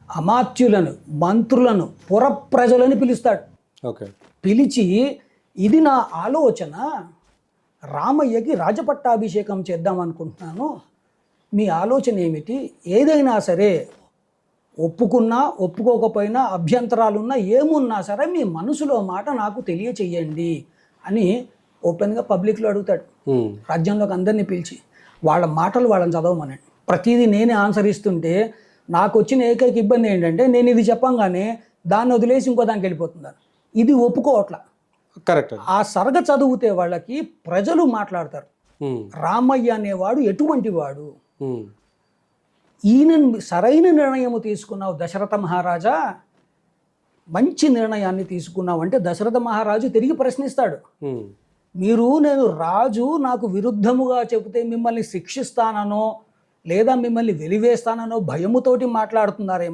అమాత్యులను, మంత్రులను, పుర ప్రజలని పిలుస్తాడు. ఓకే. పిలిచి ఇది నా ఆలోచన, రామయ్యకి రాజపట్టాభిషేకం చేద్దాం అనుకుంటున్నాను, మీ ఆలోచన ఏమిటి? ఏదైనా సరే ఒప్పుకున్నా ఒప్పుకోకపోయినా అభ్యంతరాలున్నా ఏమున్నా సరే మీ మనసులో మాట నాకు తెలియచేయండి అని ఓపెన్గా పబ్లిక్లో అడుగుతాడు. రాజ్యంలోకి అందరినీ పిలిచి వాళ్ళ మాటలు వాళ్ళని చదవమనండి. ప్రతిదీ నేనే ఆన్సర్ ఇస్తుంటే నాకు వచ్చిన ఏకైక ఇబ్బంది ఏంటంటే నేను ఇది చెప్పంగానే దాన్ని వదిలేసి ఇంకో దానికి వెళ్ళిపోతున్నారు. ఇది ఒప్పుకోవట్లా. కరెక్ట్. ఆ సరగ చదివితే వాళ్ళకి ప్రజలు మాట్లాడతారు, రామయ్య అనేవాడు ఎటువంటి వాడు, ఈయన సరైన నిర్ణయం తీసుకున్నావు దశరథ మహారాజా, మంచి నిర్ణయాన్ని తీసుకున్నావు అంటే దశరథ మహారాజు తిరిగి ప్రశ్నిస్తాడు. నేను రాజు నాకు విరుద్ధముగా చెబితే మిమ్మల్ని శిక్షిస్తాననో లేదా మిమ్మల్ని వెలివేస్తాననో భయముతోటి మాట్లాడుతున్నారేమో,